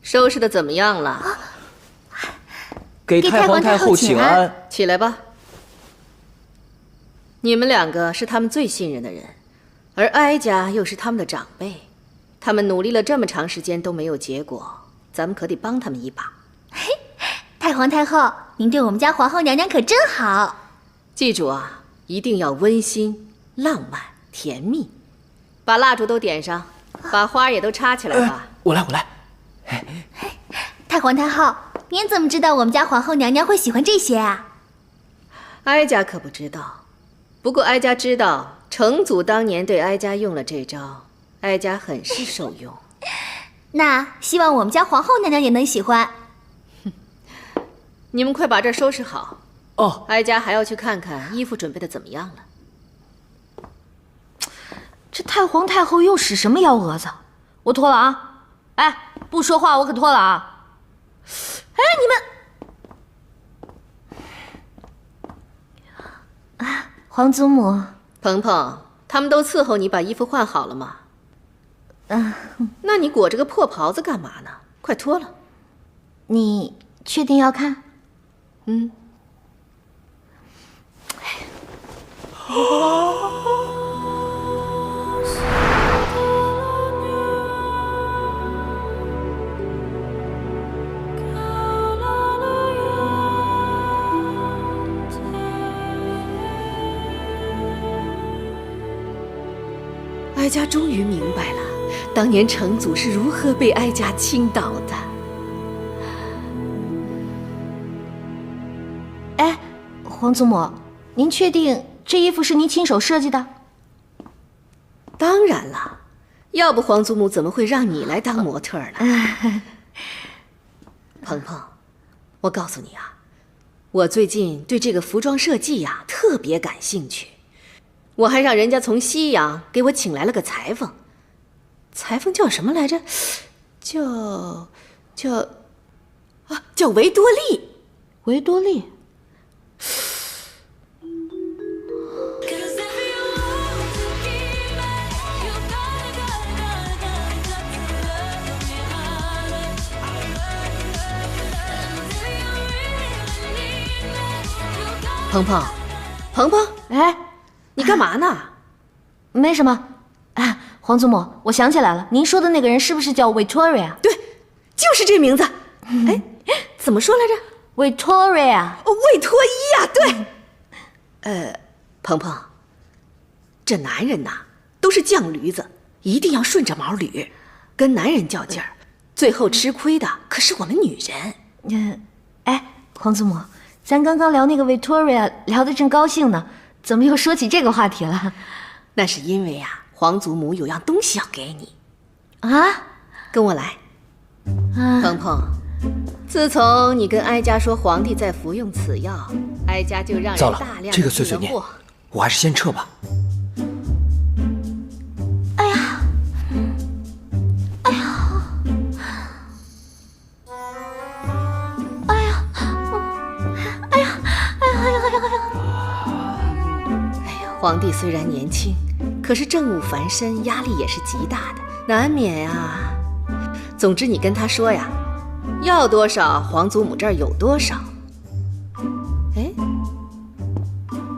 收拾的怎么样了？给太皇太后请安。起来吧。你们两个是他们最信任的人，而哀家又是他们的长辈，他们努力了这么长时间都没有结果，咱们可得帮他们一把。嘿，太皇太后，您对我们家皇后娘娘可真好。记住啊，一定要温馨、浪漫、甜蜜。把蜡烛都点上，把花也都插起来吧。我来。太皇太后，您怎么知道我们家皇后娘娘会喜欢这些啊？哀家可不知道，不过哀家知道成祖当年对哀家用了这招，哀家很是受用。那希望我们家皇后娘娘也能喜欢。你们快把这儿收拾好。哦，哀家还要去看看衣服准备的怎么样了。这太皇太后又使什么幺蛾子？我脱了啊！哎，不说话我可脱了啊！哎，你们啊，皇祖母，鹏鹏，他们都伺候你把衣服换好了吗？那你裹着个破袍子干嘛呢？快脱了。你确定要看？嗯。哀家终于明白了，当年成祖是如何被哀家倾倒的。哎，皇祖母，您确定这衣服是您亲手设计的？当然了，要不皇祖母怎么会让你来当模特呢？鹏鹏，我告诉你啊，我最近对这个服装设计呀特别感兴趣。我还让人家从西洋给我请来了个裁缝，裁缝叫什么来着？叫维多利。维多利。鹏鹏，鹏鹏，哎，你干嘛呢？没什么。啊，皇祖母，我想起来了，您说的那个人是不是叫 Victoria？ 对，就是这名字。哎，怎么说来着 ？Victoria。魏托伊呀，对。鹏鹏，这男人呐都是犟驴子，一定要顺着毛捋，跟男人较劲儿，最后吃亏的可是我们女人。哎，皇祖母，咱刚刚聊那个 Victoria 聊得正高兴呢，怎么又说起这个话题了？那是因为呀，皇祖母有样东西要给你。啊？跟我来。鹏鹏，自从你跟哀家说皇帝在服用此药，哀家就让人糟了大量这个碎碎念，我还是先撤吧。哎呀，哎呀，哎呀，哎呀，皇帝虽然年轻，可是政务繁身，压力也是极大的，难免啊。总之你跟他说呀，要多少皇祖母这儿有多少。哎，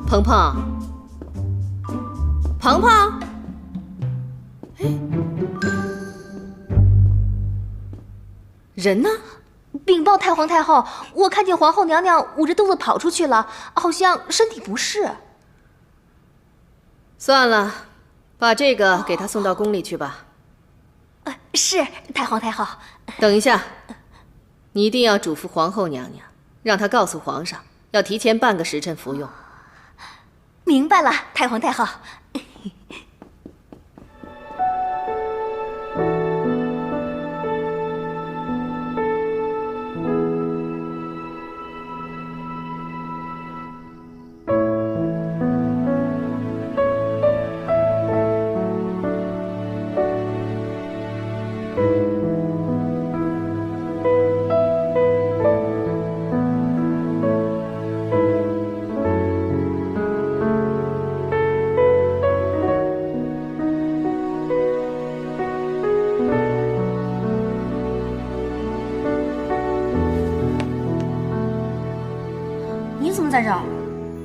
鹏鹏，鹏鹏，哎，人呢？禀报太皇太后，我看见皇后娘娘捂着肚子跑出去了，好像身体不适。算了，把这个给她送到宫里去吧。是，太皇太后。等一下，你一定要嘱咐皇后娘娘，让她告诉皇上，要提前半个时辰服用。明白了，太皇太后。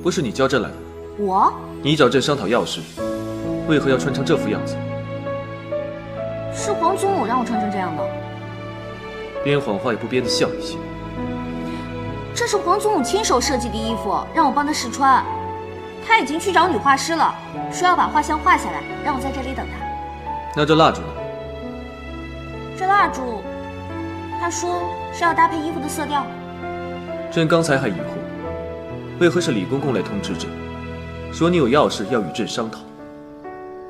不是你叫朕来的。我？你找朕商讨要事，为何要穿成这副样子？是皇祖母让我穿成这样的。编谎话也不编得像一些。这是皇祖母亲手设计的衣服，让我帮她试穿。她已经去找女画师了，说要把画像画下来，让我在这里等她。那这蜡烛呢？这蜡烛，她说是要搭配衣服的色调。朕刚才还疑惑，为何是李公公来通知朕，说你有要事要与朕商讨。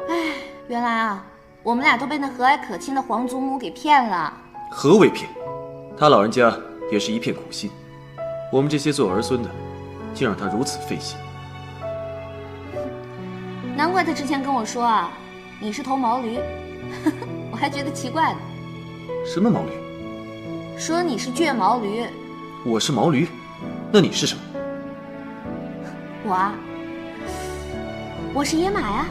唉，原来啊，我们俩都被那和蔼可亲的皇祖母给骗了。何为骗？他老人家也是一片苦心，我们这些做儿孙的，竟让他如此费心。难怪他之前跟我说啊，你是头毛驴，我还觉得奇怪呢。什么毛驴？说你是倔毛驴。我是毛驴，那你是什么？我啊，我是野马呀。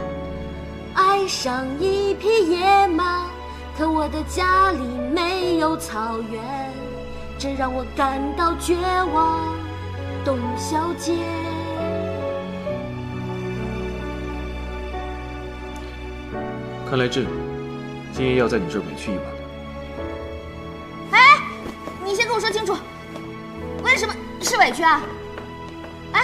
爱上一匹野马，可我的家里没有草原，这让我感到绝望。董小姐，看来朕今夜要在你这儿委屈一晚了。哎，你先跟我说清楚，为什么是委屈啊？哎，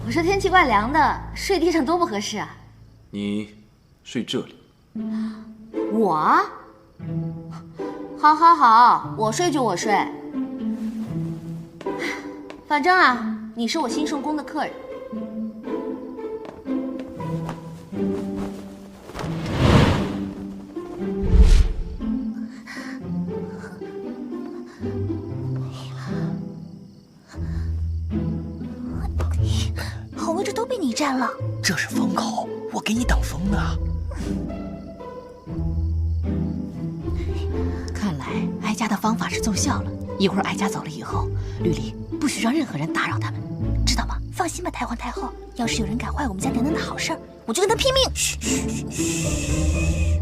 我说天气怪凉的，睡地上多不合适啊。你睡这里？我？好，好，好，我睡就我睡。反正啊，你是我兴盛宫的客人。好位置都被你占了。这是风口，我给你挡风呢。看来哀家的方法是奏效了。一会儿哀家走了以后，绿篱不许让任何人打扰他们，知道吗？放心吧，太皇太后，要是有人敢坏我们家娘娘的好事儿，我就跟他拼命。嘘嘘嘘。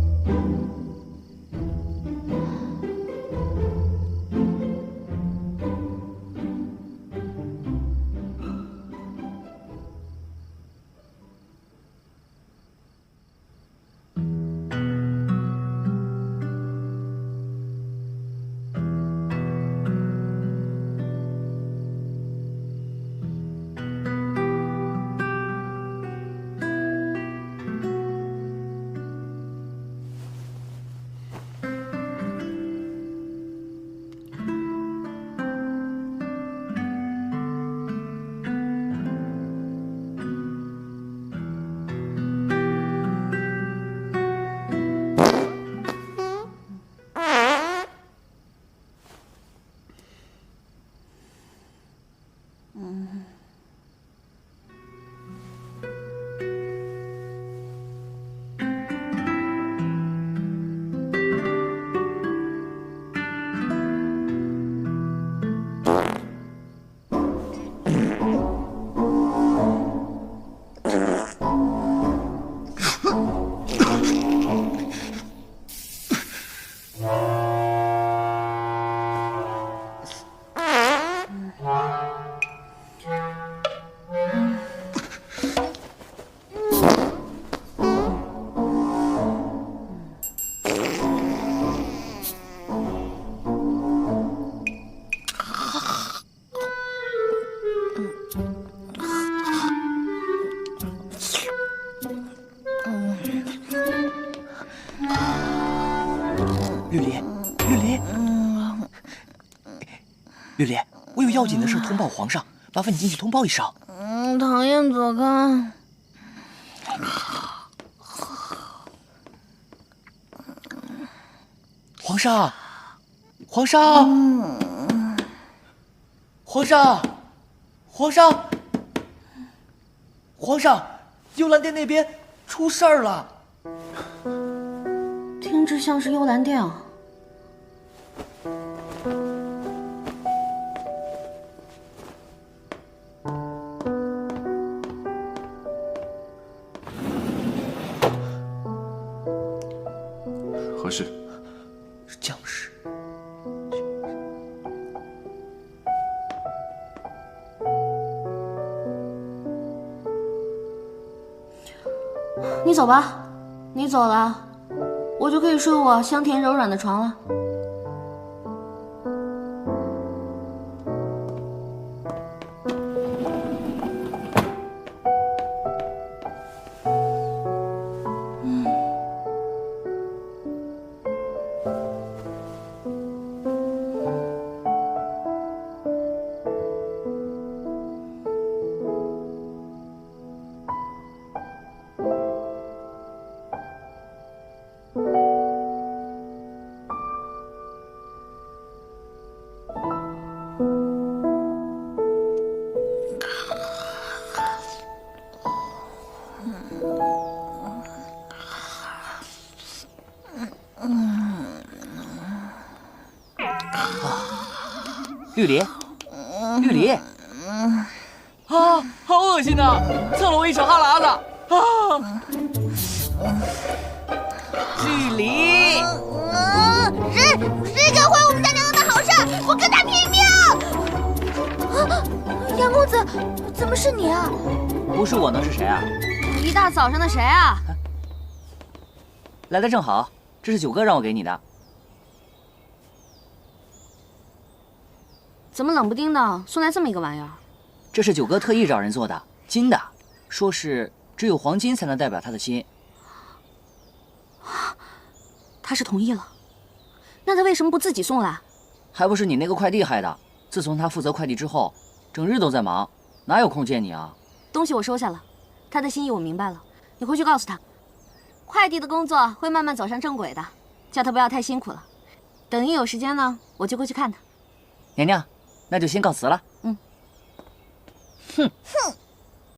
绿篱，绿篱，绿篱，我有要紧的事通报皇上，麻烦你进去通报一声。讨厌，走开。皇上，皇上，皇上，皇上，皇上，幽兰殿那边出事儿了。听着像是幽兰殿啊。事？是僵尸。你走吧，你走了，我就可以睡我香甜柔软的床了。绿篱，绿篱，啊，好恶心呐！蹭了我一手哈喇子啊！绿篱，谁敢坏我们家娘娘的好事，我跟他拼命！杨公子，怎么是你啊？不是我能是谁啊？一大早上的谁啊？来的正好，这是九哥让我给你的。怎么冷不丁的送来这么一个玩意儿？这是九哥特意找人做的，金的，说是只有黄金才能代表他的心。他是同意了，那他为什么不自己送来？还不是你那个快递害的。自从他负责快递之后，整日都在忙，哪有空见你啊？东西我收下了，他的心意我明白了，你回去告诉他，快递的工作会慢慢走上正轨的，叫他不要太辛苦了。等一有时间呢，我就过去看他。娘娘，那就先告辞了。嗯。哼。